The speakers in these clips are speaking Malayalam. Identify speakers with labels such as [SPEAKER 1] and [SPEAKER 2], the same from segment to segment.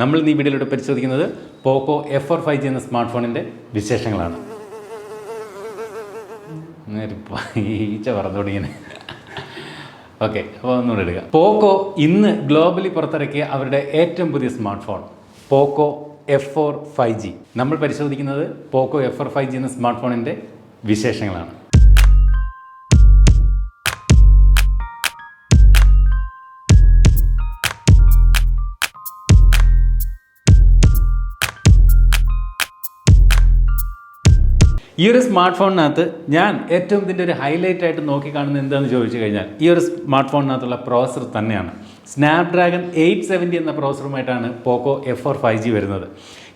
[SPEAKER 1] നമ്മൾ ഈ വീഡിയോയിലൂടെ പരിശോധിക്കുന്നത് പോക്കോ F4 5G എന്ന സ്മാർട്ട് ഫോണിൻ്റെ വിശേഷങ്ങളാണ്. ഈച്ച പറഞ്ഞോടിങ്ങനെ. ഓക്കെ, അപ്പോൾ ഒന്നുകൂടെ എടുക്കുക. പോക്കോ ഇന്ന് ഗ്ലോബലി പുറത്തിറക്കിയ അവരുടെ ഏറ്റവും പുതിയ സ്മാർട്ട് ഫോൺ പോക്കോ F4 5G. നമ്മൾ പരിശോധിക്കുന്നത് പോക്കോ F4 5G എന്ന സ്മാർട്ട് ഫോണിൻ്റെ വിശേഷങ്ങളാണ്. ഈ ഒരു സ്മാർട്ട് ഫോണിനകത്ത് ഞാൻ ഏറ്റവും ഇതിൻ്റെ ഒരു ഹൈലൈറ്റ് ആയിട്ട് നോക്കിക്കാണുന്നത് എന്താണെന്ന് ചോദിച്ചു കഴിഞ്ഞാൽ ഈ ഒരു സ്മാർട്ട് ഫോണിനകത്തുള്ള പ്രോസസ്സർ തന്നെയാണ്. സ്നാപ്ഡ്രാഗൺ 870 എന്ന പ്രോസസ്സറുമായിട്ടാണ് പോക്കോ F4 5G വരുന്നത്.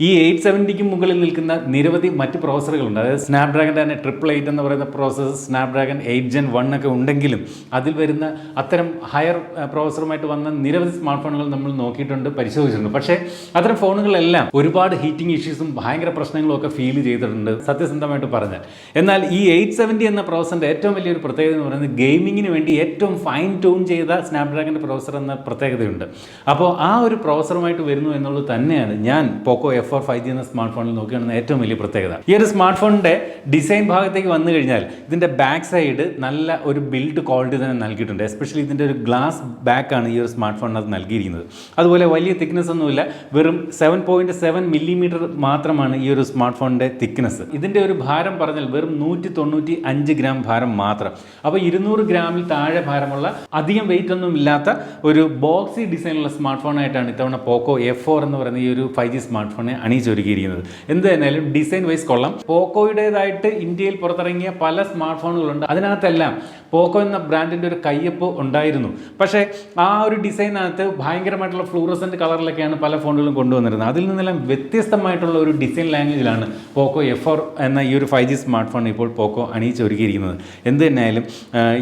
[SPEAKER 1] ഈ 870ക്ക് മുകളിൽ നിൽക്കുന്ന നിരവധി മറ്റ് പ്രോസസ്സറുകളുണ്ട്. അതായത് സ്നാപ്ഡ്രാഗൻ്റെ തന്നെ 888 എന്ന് പറയുന്ന പ്രോസസ്സർ, സ്നാപ്ഡ്രാഗൺ 8 Gen 1 ഒക്കെ ഉണ്ടെങ്കിലും അതിൽ വരുന്ന അത്തരം ഹയർ പ്രോസസ്സറുമായിട്ട് വന്ന നിരവധി സ്മാർട്ട് ഫോണുകൾ നമ്മൾ നോക്കിയിട്ടുണ്ട്, പരിശോധിച്ചിട്ടുണ്ട്. പക്ഷേ അത്തരം ഫോണുകളെല്ലാം ഒരുപാട് ഹീറ്റിംഗ് ഇഷ്യൂസും ഭയങ്കര പ്രശ്നങ്ങളും ഒക്കെ ഫീൽ ചെയ്തിട്ടുണ്ട്, സത്യസന്ധമായിട്ട് പറഞ്ഞാൽ. എന്നാൽ ഈ 870 എന്ന പ്രോസസ്സറിൻ്റെ ഏറ്റവും വലിയൊരു പ്രത്യേകത എന്ന് പറയുന്നത് ഗെയിമിങ്ങിന് വേണ്ടി ഏറ്റവും ഫൈൻ ട്യൂൺ ചെയ്ത സ്നാപ്ഡ്രാഗൻ്റെ പ്രോസസ്സർ എന്ന പ്രത്യേകതയുണ്ട്. അപ്പോൾ ആ ഒരു പ്രോസസ്സറുമായിട്ട് വരുന്നു എന്നുള്ളത് തന്നെയാണ് ഞാൻ പോക്കോ F4 5G എന്ന സ്മാർട്ട് ഫോണിൽ നോക്കുകയാണെന്ന് ഏറ്റവും വലിയ പ്രത്യേകത. ഈ ഒരു സ്മാർട്ട് ഫോണിൻ്റെ ഡിസൈൻ ഭാഗത്തേക്ക് വന്നു കഴിഞ്ഞാൽ ഇതിൻ്റെ ബാക്ക് സൈഡ് നല്ല ഒരു ബിൽഡ് ക്വാളിറ്റി തന്നെ നൽകിയിട്ടുണ്ട്. എസ്പെഷ്യലി ഇതിൻ്റെ ഒരു ഗ്ലാസ് ബാക്കാണ് ഈ ഒരു സ്മാർട്ട് ഫോണിനകത്ത് നൽകിയിരിക്കുന്നത്. അതുപോലെ വലിയ തിക്നെസ് ഒന്നുമില്ല, വെറും 7.7 മില്ലിമീറ്റർ മാത്രമാണ് ഈ ഒരു സ്മാർട്ട് ഫോണിൻ്റെ തിക്നെസ്. ഇതിൻ്റെ ഒരു ഭാരം പറഞ്ഞാൽ വെറും 195 ഗ്രാം ഭാരം മാത്രം. അപ്പോൾ 200 ഗ്രാമിൽ താഴെ ഭാരമുള്ള അധികം വെയിറ്റ് ഒന്നും ഇല്ലാത്ത ഒരു ബോക്സി ഡിസൈനുള്ള സ്മാർട്ട് ഫോണായിട്ടാണ് ഇത്തവണ പോക്കോ F4 എന്ന് പറയുന്ന ഈ ഒരു 5G സ്മാർട്ട് ഫോണിനെ അണിയിച്ചൊരുക്കിയിരിക്കുന്നത്. എന്ത് തന്നെയാലും ഡിസൈൻ വൈസ് കൊള്ളാം. പോക്കോയുടേതായിട്ട് ഇന്ത്യയിൽ പുറത്തിറങ്ങിയ പല സ്മാർട്ട് ഫോണുകളുണ്ട്. അതിനകത്തെല്ലാം പോക്കോ എന്ന ബ്രാൻഡിൻ്റെ ഒരു കയ്യൊപ്പ് ഉണ്ടായിരുന്നു. പക്ഷേ ആ ഒരു ഡിസൈനകത്ത് ഭയങ്കരമായിട്ടുള്ള ഫ്ലൂറസെൻ്റ് കളറിലൊക്കെയാണ് പല ഫോണുകളും കൊണ്ടുവന്നിരുന്നത്. അതിൽ നിന്നെല്ലാം വ്യത്യസ്തമായിട്ടുള്ള ഒരു ഡിസൈൻ ലാംഗ്വേജിലാണ് പോക്കോ F4 എന്ന ഈ ഒരു 5G സ്മാർട്ട് ഫോൺ ഇപ്പോൾ പോക്കോ അണിയിച്ചൊരുക്കിയിരിക്കുന്നത്. എന്ത് തന്നെയായാലും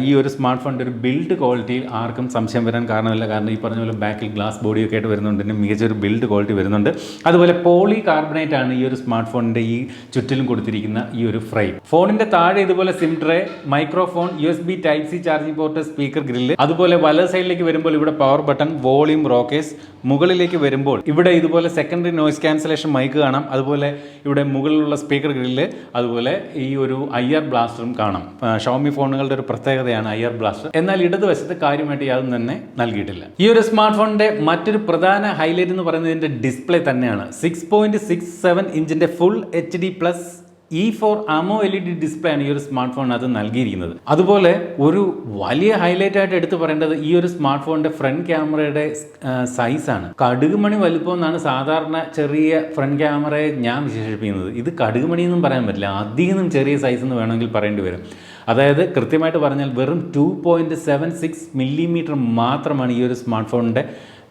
[SPEAKER 1] ഈ ഒരു സ്മാർട്ട് ഫോണിൻ്റെ ഒരു ബിൽഡ് ക്വാളിറ്റിയിൽ ആർക്കും സംശയം വരാൻ കാരണമില്ല. കാരണം ഈ പറഞ്ഞ പോലെ ബാക്കിൽ ഗ്ലാസ് ബോഡിയൊക്കെ ആയിട്ട് വരുന്നുണ്ട്, പിന്നെ മികച്ചൊരു ബിൽഡ് ക്വാളിറ്റി വരുന്നുണ്ട്. അതുപോലെ പോളി കാർബണേറ്റ് ആണ് ഈ ഒരു സ്മാർട്ട് ഫോണിൻ്റെ ഈ ചുറ്റിലും കൊടുത്തിരിക്കുന്ന ഈ ഒരു ഫ്രെയിം. ഫോണിൻ്റെ താഴെ ഇതുപോലെ sim tray, microphone, USB Type-C charging port, speaker grill, അതുപോലെ വലത് സൈഡിലേക്ക് വരുമ്പോൾ ഇവിടെ പവർ ബട്ടൺ, വോളിയം റോക്കേഴ്സ്. മുകളിലേക്ക് വരുമ്പോൾ ഇവിടെ ഇതുപോലെ സെക്കൻഡറി നോയ്സ് ക്യാൻസലേഷൻ മൈക്ക് കാണാം. അതുപോലെ ഇവിടെ മുകളിലുള്ള സ്പീക്കർ ഗ്രില്ല്, അതുപോലെ ഈ ഒരു IR ബ്ലാസ്റ്ററും കാണാം. ഷോമി ഫോണുകളുടെ ഒരു പ്രത്യേകതയാണ് IR ബ്ലാസ്റ്റർ. എന്നാൽ ഇടതുവശത്ത് കാര്യമായിട്ട് യാതൊന്നും തന്നെ നൽകിയിട്ടില്ല. ഈ ഒരു സ്മാർട്ട് ഫോണിന്റെ മറ്റൊരു പ്രധാന ഹൈലൈറ്റ് എന്ന് പറയുന്നത് ഇതിന്റെ ഡിസ്പ്ലേ തന്നെയാണ്. 6.67 ഇഞ്ചിന്റെ full HD+ E4 AMOLED display ആണ് ഈ ഒരു സ്മാർട്ട് ഫോണിനകത്ത് നൽകിയിരിക്കുന്നത്. അതുപോലെ ഒരു വലിയ ഹൈലൈറ്റ് ആയിട്ട് എടുത്തു പറയേണ്ടത് ഈ ഒരു സ്മാർട്ട് ഫോണിന്റെ ഫ്രണ്ട് ക്യാമറയുടെ സൈസാണ്. കടുകുമണി വലുപ്പം എന്നാണ് സാധാരണ ചെറിയ ഫ്രണ്ട് ക്യാമറയെ ഞാൻ വിശേഷിപ്പിക്കുന്നത്. ഇത് കടുകുമണി എന്നും പറയാൻ പറ്റില്ല, അധികം ചെറിയ സൈസ് എന്ന് വേണമെങ്കിൽ പറയേണ്ടി വരും. അതായത് കൃത്യമായിട്ട് പറഞ്ഞാൽ വെറും 2.76 മില്ലിമീറ്റർ മാത്രമാണ് ഈ ഒരു സ്മാർട്ട് ഫോണിൻ്റെ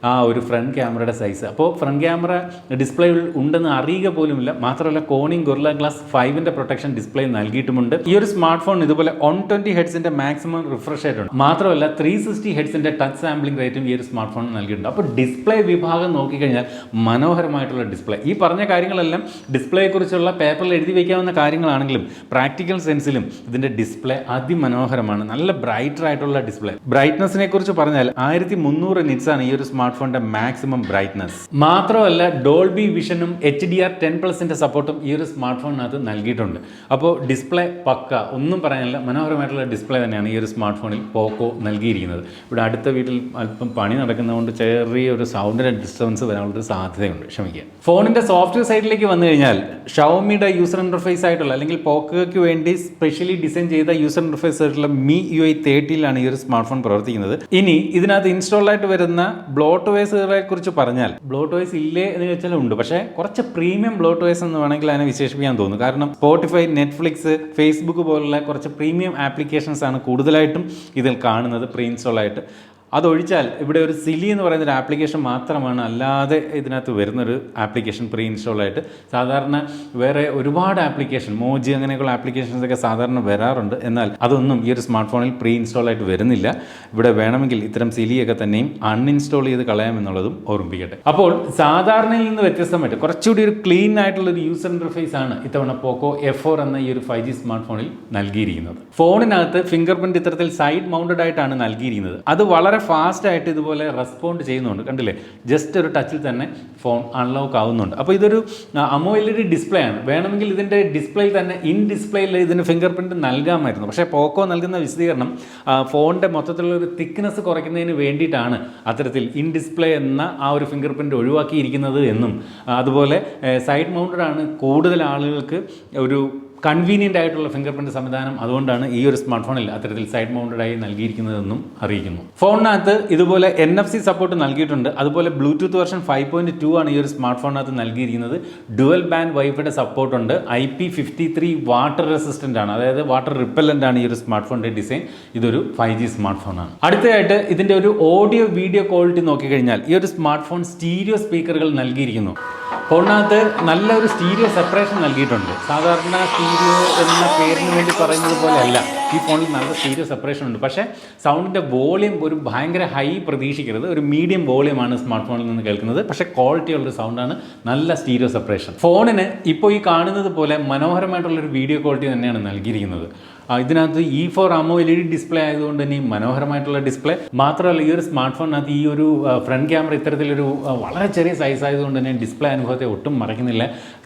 [SPEAKER 1] ആ ഒരു ഫ്രണ്ട് ക്യാമറയുടെ സൈസ്. അപ്പോൾ ഫ്രണ്ട് ക്യാമറ ഡിസ്പ്ലേ ഉണ്ടെന്ന് അറിയുക പോലുമില്ല. മാത്രമല്ല കോണിംഗ് ഗൊറില്ല ഗ്ലാസ് 5ന്റെ പ്രൊട്ടക്ഷൻ ഡിസ്പ്ലേ നൽകിയിട്ടുമുണ്ട്. ഈ ഒരു സ്മാർട്ട് ഫോൺ ഇതുപോലെ 120 ഹെഡ്സിന്റെ മാക്സിമം റിഫ്രഷ് റേറ്റ് ഉണ്ട്. മാത്രമല്ല 360 ഹെഡ്സിന്റെ ടച്ച് സാമ്പിളിംഗ് റേറ്റും ഈ ഒരു സ്മാർട്ട് ഫോൺ നൽകിയിട്ടുണ്ട്. അപ്പോൾ ഡിസ്പ്ലേ വിഭാഗം നോക്കിക്കഴിഞ്ഞാൽ മനോഹരമായിട്ടുള്ള ഡിസ്പ്ലേ. ഈ പറഞ്ഞ കാര്യങ്ങളെല്ലാം ഡിസ്പ്ലേയെക്കുറിച്ചുള്ള പേപ്പറിൽ എഴുതി വയ്ക്കാവുന്ന കാര്യങ്ങളാണെങ്കിലും പ്രാക്ടിക്കൽ സെൻസിലും ഇതിന്റെ ഡിസ്പ്ലേ അതിമനോഹരമാണ്. നല്ല ബ്രൈറ്റർ ആയിട്ടുള്ള ഡിസ്പ്ലേ. ബ്രൈറ്റ്നസിനെ കുറിച്ച് പറഞ്ഞാൽ 1300 നിറ്റ്സ് ആണ് ഈ ഒരു സ്മാർട്ട് ഫോണിന്റെ മാക്സിമം ബ്രൈറ്റ്നസ്. മാത്രമല്ല ഡോൾബി വിഷനും HDR10+ന്റെ സപ്പോർട്ടും ഈ ഒരു സ്മാർട്ട് ഫോണിനകത്ത് നൽകിയിട്ടുണ്ട്. അപ്പോൾ ഡിസ്പ്ലേ പക്ക, ഒന്നും പറയാനില്ല, മനോഹരമായിട്ടുള്ള ഡിസ്പ്ലേ തന്നെയാണ് ഈ ഒരു സ്മാർട്ട് ഫോണിൽ പോക്കോ നൽകിയിരിക്കുന്നത്. ഇവിടെ അടുത്ത വീട്ടിൽ അല്പം പണി നടക്കുന്നതുകൊണ്ട് ചെറിയൊരു സൗണ്ടിൻ്റെ ഡിസ്റ്റർബൻസ് വരാനുള്ളൊരു സാധ്യതയുണ്ട്, ക്ഷമിക്കുക. ഫോണിന്റെ സോഫ്റ്റ്വെയർ സൈഡിലേക്ക് വന്നു കഴിഞ്ഞാൽ ഷവോമിയുടെ യൂസർ ഇന്റർഫേസ് ആയിട്ടുള്ള അല്ലെങ്കിൽ പോക്കോയ്ക്ക് വേണ്ടി സ്പെഷ്യലി ഡിസൈൻ ചെയ്ത യൂസർ ഇന്റർഫേസ് ആയിട്ടുള്ള MIUI 30 ഈ ഒരു സ്മാർട്ട് ഫോൺ പ്രവർത്തിക്കുന്നത്. ഇനി ഇതിനകത്ത് ഇൻസ്റ്റാൾ ആയിട്ട് വരുന്ന ബ്ലോട്ട്വെയർസുകളെ കുറിച്ച് പറഞ്ഞാൽ ബ്ലോട്ട്വെയർസ് ഇല്ലേ എന്ന് ചോദിച്ചാൽ ഉണ്ട്. പക്ഷേ കുറച്ച് പ്രീമിയം ബ്ലോട്ട്വെയർസ് എന്ന് വേണമെങ്കിൽ അതിനെ വിശേഷിപ്പിക്കാൻ തോന്നുന്നു. കാരണം സ്പോട്ടിഫൈ, നെറ്റ്ഫ്ലിക്സ്, ഫേസ്ബുക്ക് പോലുള്ള കുറച്ച് പ്രീമിയം ആപ്ലിക്കേഷൻസ് ആണ് കൂടുതലായിട്ടും ഇതിൽ കാണുന്നത് പ്രീ ഇൻസ്റ്റാൾ ആയിട്ട്. അതൊഴിച്ചാൽ ഇവിടെ ഒരു സിലി എന്ന് പറയുന്ന ഒരു ആപ്ലിക്കേഷൻ മാത്രമാണ് അല്ലാതെ ഇതിനകത്ത് വരുന്നൊരു ആപ്ലിക്കേഷൻ പ്രീ ഇൻസ്റ്റാൾ ആയിട്ട്. സാധാരണ വേറെ ഒരുപാട് ആപ്ലിക്കേഷൻ, മോജി അങ്ങനെയൊക്കെയുള്ള ആപ്ലിക്കേഷൻസ് ഒക്കെ സാധാരണ വരാറുണ്ട്. എന്നാൽ അതൊന്നും ഈ ഒരു സ്മാർട്ട് ഫോണിൽ പ്രീ ഇൻസ്റ്റാൾ ആയിട്ട് വരുന്നില്ല. ഇവിടെ വേണമെങ്കിൽ ഇത്തരം സിലിയൊക്കെ തന്നെയും അൺഇൻസ്റ്റാൾ ചെയ്ത് കളയാമെന്നുള്ളതും ഓർമ്മിപ്പിക്കട്ടെ. അപ്പോൾ സാധാരണയിൽ നിന്ന് വ്യത്യസ്തമായിട്ട് കുറച്ചുകൂടി ഒരു ക്ലീൻ ആയിട്ടുള്ള ഒരു യൂസർ ഇന്റർഫേസ് ആണ് ഇത്തവണ പോക്കോ F4 എന്ന ഈ ഒരു 5G സ്മാർട്ട് ഫോണിൽ നൽകിയിരിക്കുന്നത്. ഫോണിനകത്ത് ഫിംഗർ പ്രിന്റ് ഇത്തരത്തിൽ സൈഡ് മൗണ്ടഡ് ആയിട്ടാണ് നൽകിയിരിക്കുന്നത്. അത് വളരെ വളരെ ഫാസ്റ്റായിട്ട് ഇതുപോലെ റെസ്പോണ്ട് ചെയ്യുന്നുണ്ട്. കണ്ടില്ലേ, ജസ്റ്റ് ഒരു ടച്ചിൽ തന്നെ ഫോൺ അൺലോക്ക് ആവുന്നുണ്ട്. അപ്പോൾ ഇതൊരു AMOLED ഡിസ്പ്ലേ ആണ്. വേണമെങ്കിൽ ഇതിൻ്റെ ഡിസ്പ്ലേയിൽ തന്നെ ഡിസ്പ്ലേയിൽ ഇതിന് ഫിംഗർ പ്രിൻറ്റ് നൽകാമായിരുന്നു. പക്ഷേ പോക്കോ നൽകുന്ന വിശദീകരണം ഫോണിൻ്റെ മൊത്തത്തിലുള്ള ഒരു തിക്നെസ് കുറയ്ക്കുന്നതിന് വേണ്ടിയിട്ടാണ് അത്തരത്തിൽ ഡിസ്പ്ലേ എന്ന ആ ഒരു ഫിംഗർ പ്രിൻറ്റ് ഒഴിവാക്കിയിരിക്കുന്നത് എന്നും അതുപോലെ സൈഡ് മൗണ്ടഡ് ആണ് കൂടുതൽ ആളുകൾക്ക് ഒരു കൺവീനിയൻ്റ് ആയിട്ടുള്ള ഫിംഗർ പ്രിൻറ്റ് സംവിധാനം, അതുകൊണ്ടാണ് ഈ ഒരു സ്മാർട്ട് ഫോണിൽ അത്തരത്തിൽ സൈഡ് മൗണ്ടഡായി നൽകിയിരിക്കുന്നതെന്നും അറിയിക്കുന്നു. ഫോണിനകത്ത് ഇതുപോലെ NFC സപ്പോർട്ട് നൽകിയിട്ടുണ്ട്. അതുപോലെ ബ്ലൂടൂത്ത് വെർഷൻ 5.2 ആണ് ഈ ഒരു സ്മാർട്ട് ഫോണിനകത്ത് നൽകിയിരിക്കുന്നത്. ഡുവൽ ബാൻഡ് വൈഫൈയുടെ സപ്പോർട്ടുണ്ട്. IP53 വാട്ടർ റെസിസ്റ്റൻ്റ് ആണ്, അതായത് വാട്ടർ റിപ്പല്ലൻ്റ് ആണ് ഈ ഒരു സ്മാർട്ട് ഫോണിൻ്റെ ഡിസൈൻ. ഇതൊരു 5G സ്മാർട്ട് ഫോണാണ്. അടുത്തതായിട്ട് ഇതിൻ്റെ ഒരു ഓഡിയോ വീഡിയോ ക്വാളിറ്റി നോക്കിക്കഴിഞ്ഞാൽ ഈ ഒരു സ്മാർട്ട് ഫോൺ സ്റ്റീരിയോ സ്പീക്കറുകൾ നൽകിയിരിക്കുന്നു. ഫോണിനകത്ത് നല്ലൊരു സ്റ്റീരിയോ സെപ്പറേഷൻ നൽകിയിട്ടുണ്ട്. സാധാരണ സ്റ്റീരിയോ എന്ന പേരിന് വേണ്ടി പറയുന്നത് പോലെയല്ല, ഈ ഫോണിൽ നല്ല സ്റ്റീരിയോ സെപ്പറേഷൻ ഉണ്ട്. പക്ഷേ സൗണ്ടിൻ്റെ വോളിയം ഒരു ഭയങ്കര ഹൈ പ്രതീക്ഷിക്കരുത്, ഒരു മീഡിയം വോളിയമാണ് സ്മാർട്ട് ഫോണിൽ നിന്ന് കേൾക്കുന്നത്. പക്ഷേ ക്വാളിറ്റി ഉള്ളൊരു സൗണ്ടാണ്, നല്ല സ്റ്റീരിയോ സെപ്പറേഷൻ. ഫോണിന് ഇപ്പോൾ ഈ കാണുന്നത് പോലെ മനോഹരമായിട്ടുള്ളൊരു വീഡിയോ ക്വാളിറ്റി തന്നെയാണ് നൽകിയിരിക്കുന്നത്. ഇതിനകത്ത് E4 AMOLED ഡിസ്പ്ലേ ആയതുകൊണ്ട് തന്നെ മനോഹരമായിട്ടുള്ള ഡിസ്പ്ലേ മാത്രമല്ല, ഈ ഒരു സ്മാർട്ട് ഫോണിനകത്ത് ഈ ഒരു ഫ്രണ്ട് ക്യാമറ ഇത്തരത്തിലൊരു വളരെ ചെറിയ സൈസ് ആയതുകൊണ്ട് തന്നെ ഡിസ്പ്ലേ അനുഭവത്തെ ഒട്ടും മറക്കുന്നില്ല.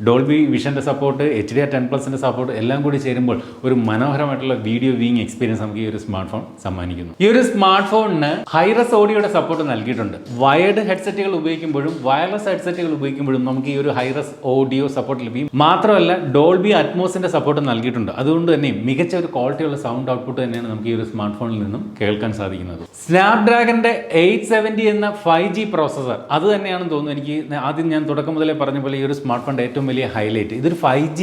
[SPEAKER 1] ഡോൾബി വിഷൻ്റെ സപ്പോർട്ട്, HDR10+ൻ്റെ സപ്പോർട്ട് എല്ലാം കൂടി ചേരുമ്പോൾ ഒരു മനോഹരമായിട്ടുള്ള വീഡിയോ വ്യൂയിങ് എക്സ്പീരിയൻസ് നമുക്ക് ഈ ഒരു സ്മാർട്ട് ഫോൺ സമ്മാനിക്കുന്നു. ഈ ഒരു സ്മാർട്ട് ഫോണിന് ഹൈറസ് ഓഡിയോയുടെ സപ്പോർട്ട് നൽകിയിട്ടുണ്ട്. വയർഡ് ഹെഡ്സെറ്റുകൾ ഉപയോഗിക്കുമ്പോഴും വയർലെസ് ഹെഡ്സെറ്റുകൾ ഉപയോഗിക്കുമ്പോഴും നമുക്ക് ഈ ഒരു ഹൈറസ് ഓഡിയോ സപ്പോർട്ട് ലഭിക്കും. മാത്രമല്ല ഡോൾബി അറ്റ്മോസിൻ്റെ സപ്പോർട്ട് നൽകിയിട്ടുണ്ട്. അതുകൊണ്ട് തന്നെ മികച്ച ഒരു ക്വാളിറ്റിയുള്ള സൗണ്ട് ഔട്ട്പുട്ട് തന്നെയാണ് നമുക്ക് ഈ ഒരു സ്മാർട്ട് ഫോണിൽ നിന്നും കേൾക്കാൻ സാധിക്കുന്നത്. സ്നാപ്ഡ്രാഗന്റെ 870 എന്ന 5G പ്രോസസ്സർ അത് തന്നെയാണെന്ന് തോന്നുന്നു. എനിക്ക് ആദ്യം ഞാൻ തുടക്കം മുതലേ പറഞ്ഞ പോലെ ഈ ഒരു സ്മാർട്ട് ഫോണിൻ്റെ ഏറ്റവും വലിയ ഹൈലൈറ്റ് ഇതൊരു 5G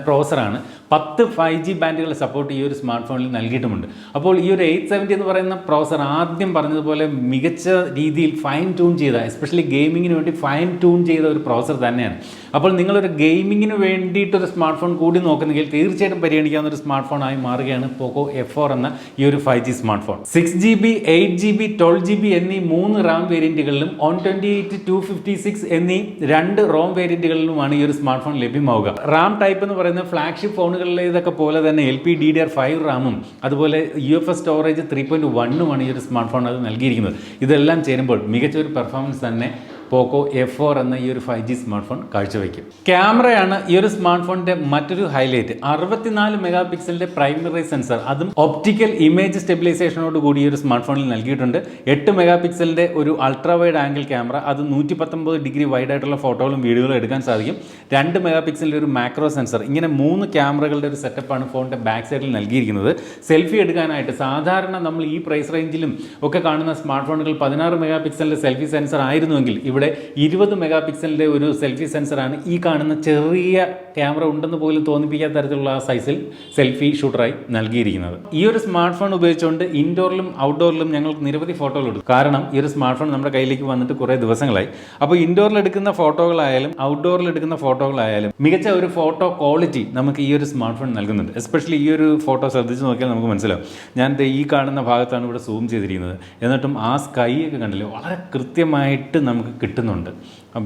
[SPEAKER 1] പ്രോസസ്സറാണ്. 10 5G ബാൻഡുകൾ സപ്പോർട്ട് ഈ ഒരു സ്മാർട്ട് ഫോണിൽ നൽകിയിട്ടുമുണ്ട്. അപ്പോൾ ഈ ഒരു 870 എന്ന് പറയുന്ന പ്രോസസ്സർ ആദ്യം പറഞ്ഞതുപോലെ മികച്ച രീതിയിൽ ഫൈൻ ട്യൂൺ ചെയ്ത, എസ്പെഷ്യലി ഗെയിമിങ്ങിന് വേണ്ടി ഫൈൻ ട്യൂൺ ചെയ്ത ഒരു പ്രോസസ്സർ തന്നെയാണ്. അപ്പോൾ നിങ്ങളൊരു ഗെയിമിങ്ങിന് വേണ്ടിയിട്ടൊരു സ്മാർട്ട് ഫോൺ കൂടി നോക്കുന്നെങ്കിൽ തീർച്ചയായിട്ടും പരിഗണിക്കാവുന്ന ഒരു സ്മാർട്ട് ഫോൺ ആയി മാറുകയാണ് പോക്കോ F4 എന്ന ഈ ഒരു 5G smart phone. 6GB 8GB 12GB എന്നീ 3 റാം വേരിയന്റുകളിലും 128 256 എന്നീ 2 റോം വേരിയന്റുകളിലുമാണ് ഈ ഒരു സ്മാർട്ട് ഫോൺ ലഭ്യമാവുക. റാം ടൈപ്പ് എന്ന് പറയുന്നത് ഫ്ലാഗ്ഷിപ്പ് ഫോണുകളിലേതൊക്കെ പോലെ തന്നെ LPDDR5 റാമും അതുപോലെ UFS സ്റ്റോറേജ് 3.1ഉമാണ് ഈ ഒരു സ്മാർട്ട് ഫോൺ അത് നൽകിയിരിക്കുന്നത്. ഇതെല്ലാം ചേരുമ്പോൾ മികച്ച ഒരു പെർഫോമൻസ് തന്നെ പോക്കോ F4 എന്ന ഈ ഒരു 5G സ്മാർട്ട് ഫോൺ കാഴ്ചവെക്കും. ക്യാമറയാണ് ഈ ഒരു സ്മാർട്ട് ഫോണിന്റെ മറ്റൊരു ഹൈലൈറ്റ്. 64 മെഗാ പിക്സലിന്റെ പ്രൈമറി സെൻസർ, അതും ഒപ്റ്റിക്കൽ ഇമേജ് സ്റ്റെബിലൈസേഷനോട് കൂടി ഈ ഒരു സ്മാർട്ട് ഫോണിൽ നൽകിയിട്ടുണ്ട്. 8 മെഗാ പിക്സലിന്റെ ഒരു അൾട്രാ വൈഡ് ആംഗിൾ ക്യാമറ, അത് 119 ഡിഗ്രി വൈഡ് ആയിട്ടുള്ള ഫോട്ടോകളും വീഡിയോകളും എടുക്കാൻ സാധിക്കും. 2 മെഗാ പിക്സലിന്റെ ഒരു മാക്രോ സെൻസർ, ഇങ്ങനെ 3 ക്യാമറകളുടെ ഒരു സെറ്റപ്പാണ് ഫോണിന്റെ ബാക്ക് സൈഡിൽ നൽകിയിരിക്കുന്നത്. സെൽഫി എടുക്കാനായിട്ട് സാധാരണ നമ്മൾ ഈ പ്രൈസ് റേഞ്ചിലും ഒക്കെ കാണുന്ന സ്മാർട്ട് ഫോണുകൾ 16 മെഗാ പിക്സലിന്റെ സെൽഫി സെൻസർ ആയിരുന്നുവെങ്കിൽ ഇവിടെ 20 മെഗാ പിക്സലിൻ്റെ ഒരു സെൽഫി സെൻസറാണ്. ഈ കാണുന്ന ചെറിയ ക്യാമറ ഉണ്ടെന്ന് പോലും തോന്നിപ്പിക്കാത്ത തരത്തിലുള്ള ആ സൈസിൽ സെൽഫി ഷൂട്ടറായി നൽകിയിരിക്കുന്നത്. ഈ ഒരു സ്മാർട്ട് ഫോൺ ഉപയോഗിച്ചുകൊണ്ട് ഇൻഡോറിലും ഔട്ട്ഡോറിലും ഞങ്ങൾക്ക് നിരവധി ഫോട്ടോകൾ എടുക്കും. കാരണം ഈ ഒരു സ്മാർട്ട് ഫോൺ നമ്മുടെ കയ്യിലേക്ക് വന്നിട്ട് കുറേ ദിവസങ്ങളായി. അപ്പോൾ ഇൻഡോറിൽ എടുക്കുന്ന ഫോട്ടോകളായാലും ഔട്ട്ഡോറിൽ എടുക്കുന്ന ഫോട്ടോകളായാലും മികച്ച ഒരു ഫോട്ടോ ക്വാളിറ്റി നമുക്ക് ഈ ഒരു സ്മാർട്ട് ഫോൺ നൽകുന്നുണ്ട്. എസ്പെഷ്യലി ഈ ഒരു ഫോട്ടോ ശ്രദ്ധിച്ച് നോക്കിയാൽ നമുക്ക് മനസ്സിലാവും. ഞാൻ ഈ കാണുന്ന ഭാഗത്താണ് ഇവിടെ സൂം ചെയ്തിരിക്കുന്നത്. എന്നിട്ടും ആ സ്കൈ ഒക്കെ കണ്ടില്ലേ, വളരെ കൃത്യമായിട്ട് നമുക്ക് കിട്ടുന്നുണ്ട്.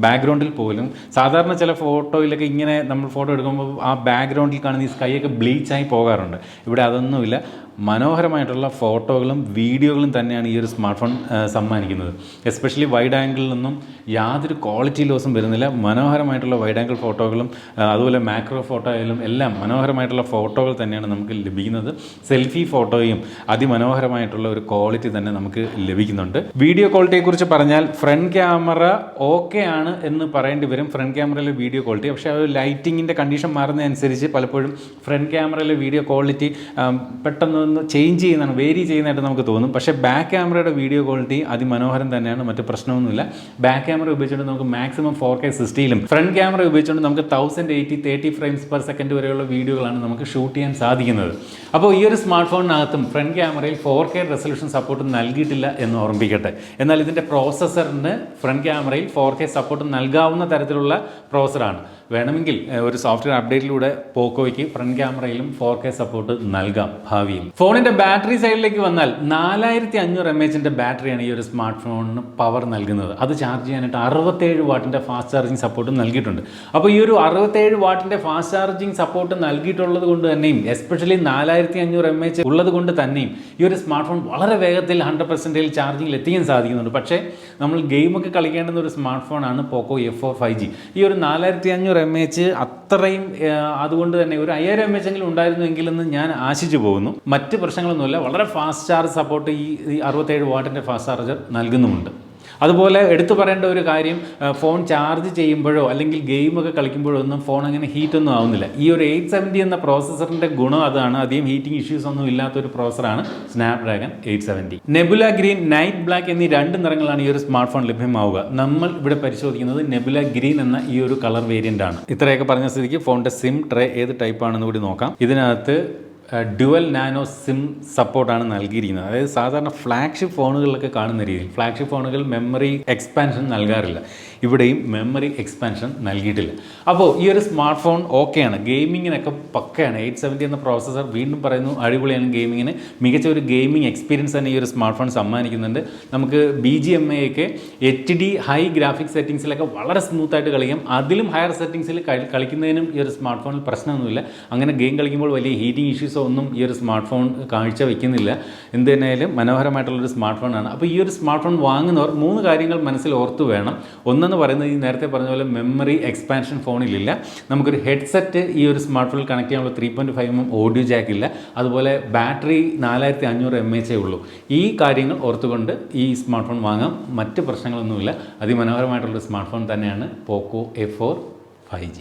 [SPEAKER 1] ബാക്ക്ഗ്രൗണ്ടിൽ പോലും സാധാരണ ചില ഫോട്ടോയിലൊക്കെ ഇങ്ങനെ നമ്മൾ ഫോട്ടോ എടുക്കുമ്പോൾ ആ ബാക്ക്ഗ്രൗണ്ടിൽ കാണുന്ന ഈ സ്കൈ ഒക്കെ ബ്ലീച്ചായി പോകാറുണ്ട്. ഇവിടെ അതൊന്നുമില്ല. മനോഹരമായിട്ടുള്ള ഫോട്ടോകളും വീഡിയോകളും തന്നെയാണ് ഈ ഒരു സ്മാർട്ട് ഫോൺ സമ്മാനിക്കുന്നത്. എസ്പെഷ്യലി വൈഡ് ആംഗിളിൽ നിന്നും യാതൊരു ക്വാളിറ്റി ലോസും വരുന്നില്ല. മനോഹരമായിട്ടുള്ള വൈഡ് ആംഗിൾ ഫോട്ടോകളും അതുപോലെ മാക്രോ ഫോട്ടോ ആയാലും എല്ലാം മനോഹരമായിട്ടുള്ള ഫോട്ടോകൾ തന്നെയാണ് നമുക്ക് ലഭിക്കുന്നത്. സെൽഫി ഫോട്ടോയും അതിമനോഹരമായിട്ടുള്ള ഒരു ക്വാളിറ്റി തന്നെ നമുക്ക് ലഭിക്കുന്നുണ്ട്. വീഡിയോ ക്വാളിറ്റിയെക്കുറിച്ച് പറഞ്ഞാൽ ഫ്രണ്ട് ക്യാമറ ഓക്കെ ആണ് എന്ന് പറയേണ്ടി വരും. ഫ്രണ്ട് ക്യാമറയിലെ വീഡിയോ ക്വാളിറ്റി, പക്ഷേ ആ ലൈറ്റിങ്ങിൻ്റെ കണ്ടീഷൻ മാറുന്നതനുസരിച്ച് പലപ്പോഴും ഫ്രണ്ട് ക്യാമറയിലെ വീഡിയോ ക്വാളിറ്റി പെട്ടെന്ന് ചേഞ്ച് ചെയ്യുന്നതാണ്, വേരി ചെയ്യുന്നതായിട്ട് നമുക്ക് തോന്നും. പക്ഷേ ബാക്ക് ക്യാമറയുടെ വീഡിയോ ക്വാളിറ്റി അതിമനോഹരം തന്നെയാണ്, മറ്റു പ്രശ്നമൊന്നുമില്ല. ബാക്ക് ക്യാമറ ഉപയോഗിച്ചുകൊണ്ട് നമുക്ക് മാക്സിമം 4K 60ലും ഫ്രണ്ട് ക്യാമറ ഉപയോഗിച്ചുകൊണ്ട് നമുക്ക് 1080 30 ഫ്രെയിംസ് പെർ സെക്കൻഡ് വരെയുള്ള വീഡിയോകളാണ് നമുക്ക് ഷൂട്ട് ചെയ്യാൻ സാധിക്കുന്നത്. അപ്പോൾ ഈ ഒരു സ്മാർട്ട് ഫോണിനകത്തും ഫ്രണ്ട് ക്യാമറയിൽ 4K റെസൊല്യൂഷൻ സപ്പോർട്ട് നൽകിയിട്ടില്ല എന്ന് ഓർമ്മിപ്പിക്കട്ടെ. എന്നാൽ ഇതിൻ്റെ പ്രോസസ്സറിന് ഫ്രണ്ട് ക്യാമറയിൽ 4K സപ്പോർട്ട് നൽകാവുന്ന തരത്തിലുള്ള പ്രോസസ്സറാണ്. വേണമെങ്കിൽ ഒരു സോഫ്റ്റ്വെയർ അപ്ഡേറ്റിലൂടെ പോക്കോയ്ക്ക് ഫ്രണ്ട് ക്യാമറയിലും 4K സപ്പോർട്ട് നൽകാം ഭാവിയിൽ. ഫോണിൻ്റെ ബാറ്ററി സൈഡിലേക്ക് വന്നാൽ 4500 mAh ബാറ്ററിയാണ് ഈ ഒരു സ്മാർട്ട് ഫോണിന് പവർ നൽകുന്നത്. അത് ചാർജ് ചെയ്യാനായിട്ട് 67 വാട്ടിൻ്റെ ഫാസ്റ്റ് ചാർജിങ് സപ്പോർട്ടും നൽകിയിട്ടുണ്ട്. അപ്പോൾ ഈ ഒരു 67 വാട്ടിൻ്റെ ഫാസ്റ്റ് ചാർജിങ് സപ്പോർട്ട് നൽകിയിട്ടുള്ളത് കൊണ്ട് തന്നെയും എസ്പെഷ്യലി 4500 mAh ഉള്ളത് കൊണ്ട് തന്നെയും ഈ ഒരു സ്മാർട്ട് ഫോൺ വളരെ വേഗത്തിൽ 100% ചാർജിങ്ങിൽ എത്തിക്കാൻ സാധിക്കുന്നുണ്ട്. പക്ഷേ നമ്മൾ ഗെയിമൊക്കെ കളിക്കേണ്ടുന്ന ഒരു സ്മാർട്ട് ഫോണാണ് പോക്കോ F4 5G. ഈ ഒരു 4500 mAh അത്രയും അതുകൊണ്ട് തന്നെ ഒരു 5000 mAh എങ്കിലും ഉണ്ടായിരുന്നുവെങ്കിലെന്ന് ഞാൻ ആശിച്ചു പോകുന്നു. മറ്റ് പ്രശ്നങ്ങളൊന്നുമില്ല, വളരെ ഫാസ്റ്റ് ചാർജ് സപ്പോർട്ട് ഈ 67 വാട്ടിൻ്റെ ഫാസ്റ്റ് ചാർജർ നൽകുന്നുമുണ്ട്. അതുപോലെ എടുത്തു പറയേണ്ട ഒരു കാര്യം, ഫോൺ ചാർജ് ചെയ്യുമ്പോഴോ അല്ലെങ്കിൽ ഗെയിമൊക്കെ കളിക്കുമ്പോഴോ ഒന്നും ഫോൺ അങ്ങനെ ഹീറ്റൊന്നും ആവുന്നില്ല. ഈ ഒരു 870 എന്ന പ്രോസസ്സറിൻ്റെ ഗുണം അതാണ്. അധികം ഹീറ്റിംഗ് ഇഷ്യൂസ് ഒന്നും ഇല്ലാത്തൊരു പ്രോസസ്സറാണ് Snapdragon 870. Nebula green, night black എന്നീ 2 നിറങ്ങളാണ് ഈ ഒരു സ്മാർട്ട് ഫോൺ ലഭ്യമാവുക. നമ്മൾ ഇവിടെ പരിശോധിക്കുന്നത് നെബുല ഗ്രീൻ എന്ന ഈ ഒരു കളർ വേരിയൻ്റ് ആണ്. ഇത്രയൊക്കെ പറഞ്ഞ സ്ഥിതിക്ക് ഫോണിൻ്റെ സിം ട്രേ ഏത് ടൈപ്പാണെന്ന് കൂടി നോക്കാം. ഇതിനകത്ത് ഡ്യുവൽ നാനോ സിം സപ്പോർട്ടാണ് നൽകിയിരിക്കുന്നത്. അതായത് സാധാരണ ഫ്ലാഗ്ഷിപ്പ് ഫോണുകളിലൊക്കെ കാണുന്ന രീതിയിൽ ഫ്ലാഗ്ഷിപ്പ് ഫോണുകൾ മെമ്മറി എക്സ്പാൻഷൻ നൽകാറില്ല. ഇവിടെയും മെമ്മറി എക്സ്പാൻഷൻ നൽകിയിട്ടില്ല. അപ്പോൾ ഈ ഒരു സ്മാർട്ട് ഫോൺ ഓക്കെയാണ്, ഗെയിമിങ്ങിനൊക്കെ പക്കയാണ്. 870 എന്ന പ്രോസസ്സർ വീണ്ടും പറയുന്നു അടിപൊളിയാണ് ഗെയിമിങ്ങിന്. മികച്ച ഒരു ഗെയിമിംഗ് എക്സ്പീരിയൻസ് തന്നെ ഈ ഒരു സ്മാർട്ട് ഫോൺ സമ്മാനിക്കുന്നുണ്ട്. നമുക്ക് BGMI ഒക്കെ HD ഹൈ ഗ്രാഫിക്സ് സെറ്റിംഗ്സിലൊക്കെ വളരെ സ്മൂത്തായിട്ട് കളിക്കാം. അതിലും ഹയർ സെറ്റിംഗ്സിൽ കളിക്കുന്നതിനും ഈ ഒരു സ്മാർട്ട് ഫോണിൽ പ്രശ്നമൊന്നുമില്ല. അങ്ങനെ ഗെയിം കളിക്കുമ്പോൾ വലിയ ഹീറ്റിംഗ് ഇഷ്യൂസോ ഒന്നും ഈ ഒരു സ്മാർട്ട് ഫോൺ കാഴ്ച വയ്ക്കുന്നില്ല. എന്ത് തന്നെയായാലും മനോഹരമായിട്ടുള്ളൊരു സ്മാർട്ട് ഫോണാണ്. അപ്പോൾ ഈ ഒരു സ്മാർട്ട് ഫോൺ വാങ്ങുന്നവർ 3 കാര്യങ്ങൾ മനസ്സിൽ ഓർത്തു വേണം. ഒന്നെന്ന് പറയുന്നത് ഈ നേരത്തെ പറഞ്ഞ പോലെ മെമ്മറി എക്സ്പാൻഷൻ ഫോണിലില്ല. നമുക്കൊരു ഹെഡ്സെറ്റ് ഈ ഒരു സ്മാർട്ട് ഫോണിൽ കണക്ട് ചെയ്യാനുള്ള 3.5mm ഓഡിയോ ജാക്ക് ഇല്ല. അതുപോലെ ബാറ്ററി 4500 mAh ഉള്ളൂ. ഈ കാര്യങ്ങൾ ഓർത്തുകൊണ്ട് ഈ സ്മാർട്ട് ഫോൺ വാങ്ങാം. മറ്റ് പ്രശ്നങ്ങളൊന്നുമില്ല. അതിമനോഹരമായിട്ടുള്ളൊരു സ്മാർട്ട് ഫോൺ തന്നെയാണ് പോക്കോ F4 5G.